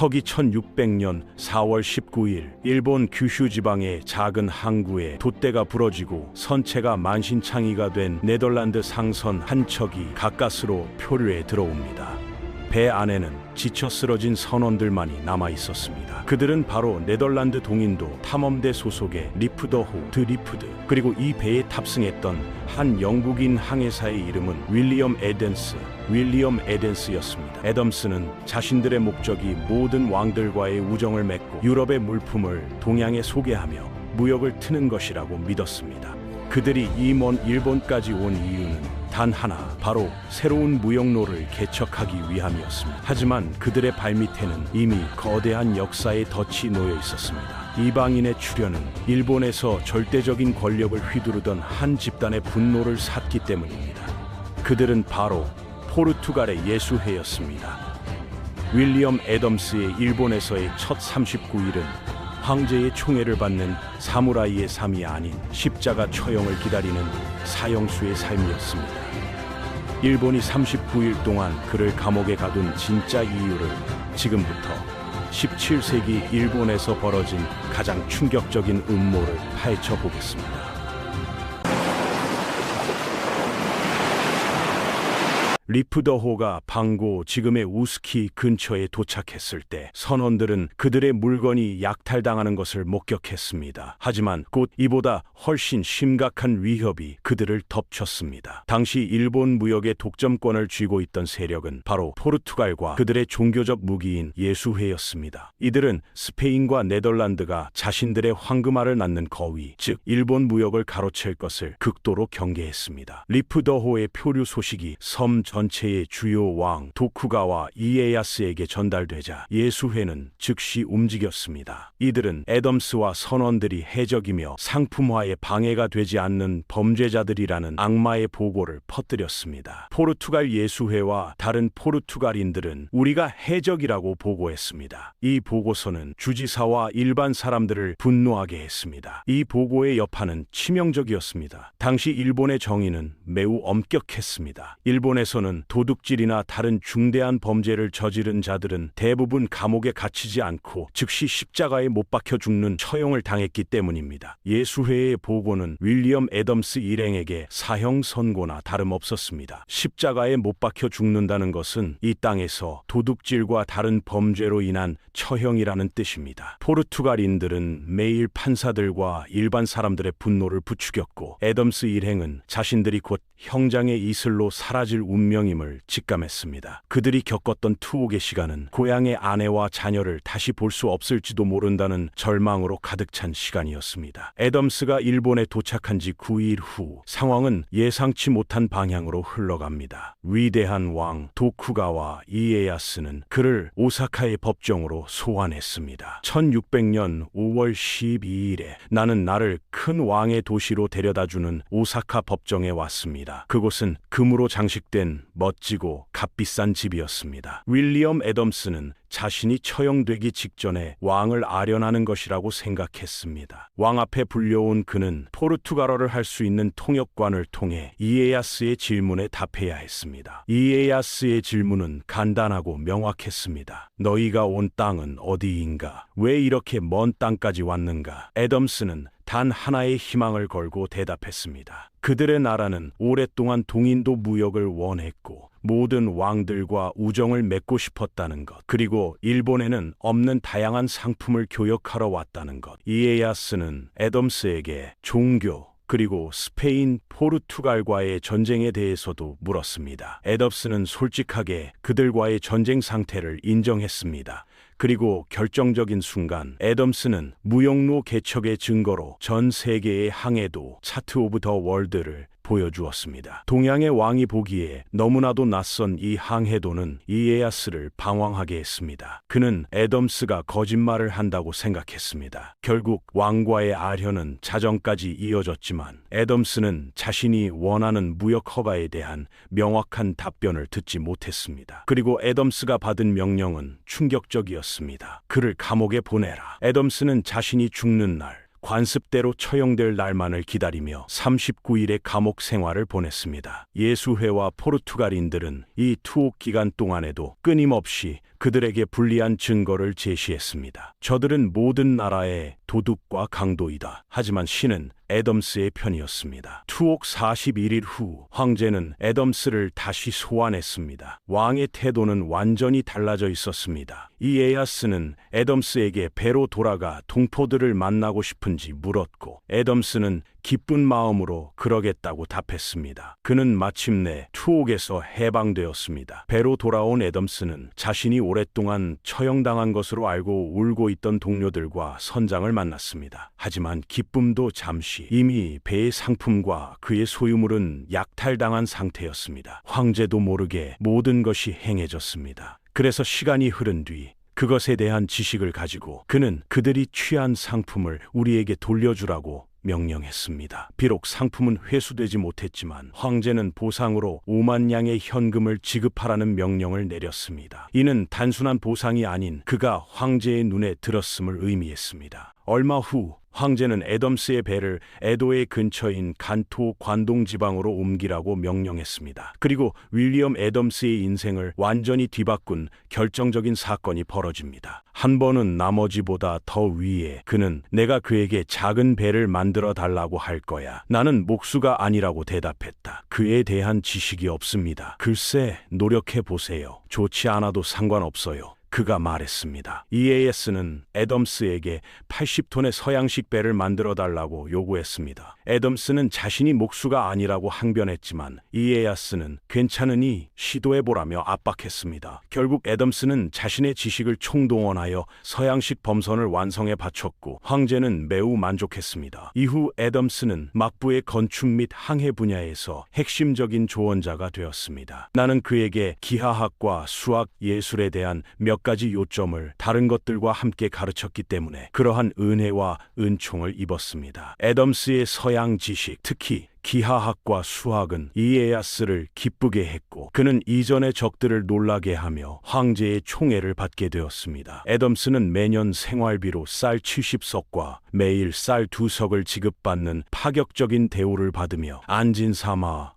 서기 1600년 4월 19일 일본 규슈 지방의 작은 항구에 돛대가 부러지고 선체가 만신창이가 된 네덜란드 상선 한 척이 가까스로 표류에 들어옵니다. 배 안에는 지쳐 쓰러진 선원들만이 남아 있었습니다. 그들은 바로 네덜란드 동인도 탐험대 소속의 리프더호 드 리프드, 그리고 이 배에 탑승했던 한 영국인 항해사의 이름은 윌리엄 에덴스였습니다. 애덤스는 자신들의 목적이 모든 왕들과의 우정을 맺고 유럽의 물품을 동양에 소개하며 무역을 트는 것이라고 믿었습니다. 그들이 이 먼 일본까지 온 이유는 단 하나, 바로 새로운 무역로를 개척하기 위함이었습니다. 하지만 그들의 발밑에는 이미 거대한 역사의 덫이 놓여 있었습니다. 이방인의 출현은 일본에서 절대적인 권력을 휘두르던 한 집단의 분노를 샀기 때문입니다. 그들은 바로 포르투갈의 예수회였습니다. 윌리엄 애덤스의 일본에서의 첫 39일은 황제의 총애를 받는 사무라이의 삶이 아닌 십자가 처형을 기다리는 사형수의 삶이었습니다. 일본이 39일 동안 그를 감옥에 가둔 진짜 이유를 지금부터 17세기 일본에서 벌어진 가장 충격적인 음모를 파헤쳐 보겠습니다. 리프더호가 방고, 지금의 우스키 근처에 도착했을 때 선원들은 그들의 물건이 약탈당하는 것을 목격했습니다. 하지만 곧 이보다 훨씬 심각한 위협이 그들을 덮쳤습니다. 당시 일본 무역의 독점권을 쥐고 있던 세력은 바로 포르투갈과 그들의 종교적 무기인 예수회였습니다. 이들은 스페인과 네덜란드가 자신들의 황금알을 낳는 거위, 즉 일본 무역을 가로챌 것을 극도로 경계했습니다. 리프더호의 표류 소식이 섬 전체의 주요 왕 도쿠가와 이에야스에게 전달되자 예수회는 즉시 움직였습니다. 이들은 애덤스와 선원들이 해적이며 상품화에 방해가 되지 않는 범죄자들이라는 악마의 보고를 퍼뜨렸습니다. 포르투갈 예수회와 다른 포르투갈인들은 우리가 해적이라고 보고했습니다. 이 보고서는 주지사와 일반 사람들을 분노하게 했습니다. 이 보고의 여파는 치명적이었습니다. 당시 일본의 정의는 매우 엄격했습니다. 일본에서는 도둑질이나 다른 중대한 범죄를 저지른 자들은 대부분 감옥에 갇히지 않고 즉시 십자가에 못 박혀 죽는 처형을 당했기 때문입니다. 예수회의 보고는 윌리엄 애덤스 일행에게 사형 선고나 다름없었습니다. 십자가에 못 박혀 죽는다는 것은 이 땅에서 도둑질과 다른 범죄로 인한 처형이라는 뜻입니다. 포르투갈인들은 매일 판사들과 일반 사람들의 분노를 부추겼고 애덤스 일행은 자신들이 곧 형장의 이슬로 사라질 운명임을 직감했습니다. 그들이 겪었던 투옥의 시간은 고향의 아내와 자녀를 다시 볼 수 없을지도 모른다는 절망으로 가득 찬 시간이었습니다. 애덤스가 일본에 도착한 지 9일 후 상황은 예상치 못한 방향으로 흘러갑니다. 위대한 왕 도쿠가와 이에야스는 그를 오사카의 법정으로 소환했습니다. 1600년 5월 12일에 나는 나를 큰 왕의 도시로 데려다주는 오사카 법정에 왔습니다. 그곳은 금으로 장식된 멋지고 값비싼 집이었습니다. 윌리엄 애덤스는 자신이 처형되기 직전에 왕을 아련하는 것이라고 생각했습니다. 왕 앞에 불려온 그는 포르투갈어를 할 수 있는 통역관을 통해 이에야스의 질문에 답해야 했습니다. 이에야스의 질문은 간단하고 명확했습니다. 너희가 온 땅은 어디인가? 왜 이렇게 먼 땅까지 왔는가? 애덤스는 단 하나의 희망을 걸고 대답했습니다. 그들의 나라는 오랫동안 동인도 무역을 원했고 모든 왕들과 우정을 맺고 싶었다는 것, 그리고 일본에는 없는 다양한 상품을 교역하러 왔다는 것. 이에야스는 애덤스에게 종교, 그리고 스페인, 포르투갈과의 전쟁에 대해서도 물었습니다. 애덤스는 솔직하게 그들과의 전쟁 상태를 인정했습니다. 그리고 결정적인 순간 애덤스는 무역로 개척의 증거로 전 세계의 항해도 차트 오브 더 월드를 보여주었습니다. 동양의 왕이 보기에 너무나도 낯선 이 항해도는 이에야스를 방황하게 했습니다. 그는 애덤스가 거짓말을 한다고 생각했습니다. 결국 왕과의 아련은 자정까지 이어졌지만 애덤스는 자신이 원하는 무역 허가에 대한 명확한 답변을 듣지 못했습니다. 그리고 애덤스가 받은 명령은 충격적이었습니다. 그를 감옥에 보내라. 애덤스는 자신이 죽는 날 관습대로 처형될 날만을 기다리며 39일의 감옥 생활을 보냈습니다. 예수회와 포르투갈인들은 이 투옥 기간 동안에도 끊임없이 그들에게 불리한 증거를 제시했습니다. 저들은 모든 나라의 도둑과 강도이다. 하지만 신은 애덤스의 편이었습니다. 투옥 41일 후 황제는 애덤스를 다시 소환했습니다. 왕의 태도는 완전히 달라져 있었습니다. 이에야스는 애덤스에게 배로 돌아가 동포들을 만나고 싶은지 물었고, 애덤스는 기쁜 마음으로 그러겠다고 답했습니다. 그는 마침내 투옥에서 해방되었습니다. 배로 돌아온 애덤스는 자신이 오랫동안 처형당한 것으로 알고 울고 있던 동료들과 선장을 만났습니다. 하지만 기쁨도 잠시, 이미 배의 상품과 그의 소유물은 약탈당한 상태였습니다. 황제도 모르게 모든 것이 행해졌습니다. 그래서 시간이 흐른 뒤 그것에 대한 지식을 가지고 그는 그들이 취한 상품을 우리에게 돌려주라고 명령했습니다. 비록 상품은 회수되지 못했지만 황제는 보상으로 5만 양의 현금을 지급하라는 명령을 내렸습니다. 이는 단순한 보상이 아닌 그가 황제의 눈에 들었음을 의미했습니다. 얼마 후 황제는 애덤스의 배를 에도의 근처인 간토 관동 지방으로 옮기라고 명령했습니다. 그리고 윌리엄 애덤스의 인생을 완전히 뒤바꾼 결정적인 사건이 벌어집니다. 한 번은 나머지보다 더 위에 그는 내가 그에게 작은 배를 만들어 달라고 할 거야. 나는 목수가 아니라고 대답했다. 그에 대한 지식이 없습니다. 글쎄, 노력해 보세요. 좋지 않아도 상관없어요. 그가 말했습니다. 이에야스는 애덤스에게 80톤의 서양식 배를 만들어 달라고 요구했습니다. 애덤스는 자신이 목수가 아니라고 항변했지만 이에야스는 괜찮으니 시도해보라며 압박했습니다. 결국 애덤스는 자신의 지식을 총동원하여 서양식 범선을 완성해 바쳤고 황제는 매우 만족했습니다. 이후 애덤스는 막부의 건축 및 항해 분야에서 핵심적인 조언자가 되었습니다. 나는 그에게 기하학과 수학, 예술에 대한 몇 가지 요점을 다른 것들과 함께 가르쳤기 때문에 그러한 은혜와 은총을 입었습니다. 애덤스의 서양 지식, 특히 기하학과 수학은 이에야스를 기쁘게 했고 그는 이전의 적들을 놀라게 하며 황제의 총애를 받게 되었습니다. 애덤스는 매년 생활비로 쌀 70석과 매일 쌀 2석을 지급받는 파격적인 대우를 받으며 안진사마,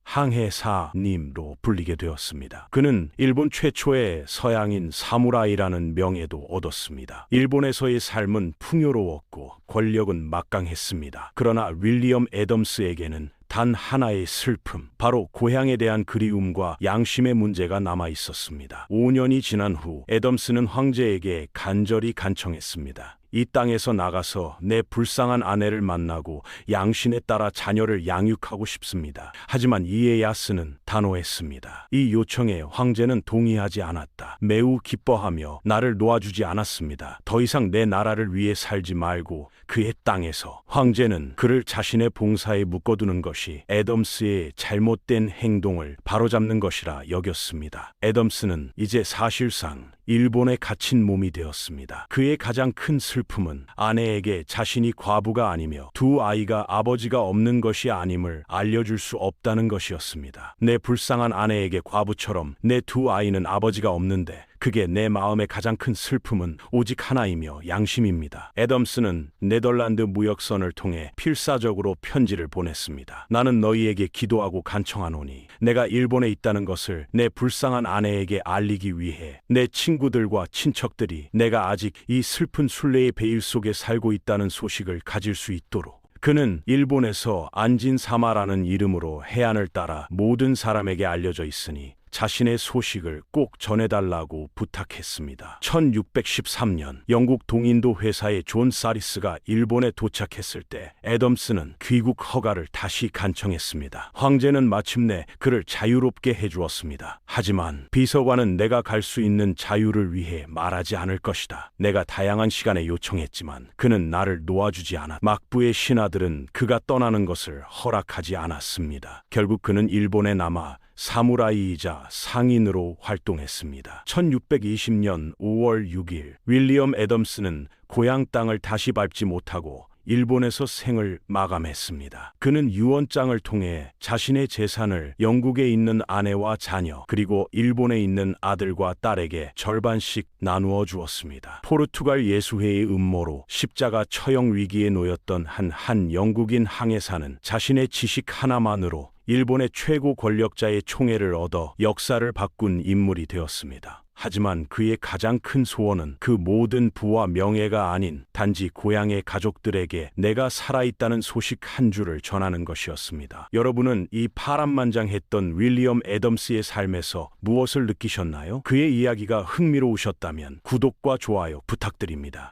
항해사님로 불리게 되었습니다. 그는 일본 최초의 서양인 사무라이라는 명예도 얻었습니다. 일본에서의 삶은 풍요로웠고 권력은 막강했습니다. 그러나 윌리엄 애덤스에게는 단 하나의 슬픔, 바로 고향에 대한 그리움과 양심의 문제가 남아 있었습니다. 5년이 지난 후 애덤스는 황제에게 간절히 간청했습니다. 이 땅에서 나가서 내 불쌍한 아내를 만나고 양신에 따라 자녀를 양육하고 싶습니다. 하지만 이에야스는 단호했습니다. 이 요청에 황제는 동의하지 않았다. 매우 기뻐하며 나를 놓아주지 않았습니다. 더 이상 내 나라를 위해 살지 말고 그의 땅에서. 황제는 그를 자신의 봉사에 묶어두는 것이 애덤스의 잘못된 행동을 바로잡는 것이라 여겼습니다. 애덤스는 이제 사실상 일본에 갇힌 몸이 되었습니다. 그의 가장 큰 슬픔은 아내에게 자신이 과부가 아니며 두 아이가 아버지가 없는 것이 아님을 알려줄 수 없다는 것이었습니다. 내 불쌍한 아내에게 과부처럼 내 두 아이는 아버지가 없는데 그게 내 마음의 가장 큰 슬픔은 오직 하나이며 양심입니다. 애덤스는 네덜란드 무역선을 통해 필사적으로 편지를 보냈습니다. 나는 너희에게 기도하고 간청하노니 내가 일본에 있다는 것을 내 불쌍한 아내에게 알리기 위해 내 친구들과 친척들이 내가 아직 이 슬픈 순례의 베일 속에 살고 있다는 소식을 가질 수 있도록. 그는 일본에서 안진사마라는 이름으로 해안을 따라 모든 사람에게 알려져 있으니 자신의 소식을 꼭 전해달라고 부탁했습니다. 1613년 영국 동인도 회사의 존 사리스가 일본에 도착했을 때 애덤스는 귀국 허가를 다시 간청했습니다. 황제는 마침내 그를 자유롭게 해주었습니다. 하지만 비서관은 내가 갈 수 있는 자유를 위해 말하지 않을 것이다. 내가 다양한 시간에 요청했지만 그는 나를 놓아주지 않았다. 막부의 신하들은 그가 떠나는 것을 허락하지 않았습니다. 결국 그는 일본에 남아 사무라이이자 상인으로 활동했습니다. 1620년 5월 6일 윌리엄 애덤스는 고향 땅을 다시 밟지 못하고 일본에서 생을 마감했습니다. 그는 유언장을 통해 자신의 재산을 영국에 있는 아내와 자녀 그리고 일본에 있는 아들과 딸에게 절반씩 나누어 주었습니다. 포르투갈 예수회의 음모로 십자가 처형 위기에 놓였던 한 영국인 항해사는 자신의 지식 하나만으로 일본의 최고 권력자의 총애를 얻어 역사를 바꾼 인물이 되었습니다. 하지만 그의 가장 큰 소원은 그 모든 부와 명예가 아닌 단지 고향의 가족들에게 내가 살아있다는 소식 한 줄을 전하는 것이었습니다. 여러분은 이 파란만장했던 윌리엄 애덤스의 삶에서 무엇을 느끼셨나요? 그의 이야기가 흥미로우셨다면 구독과 좋아요 부탁드립니다.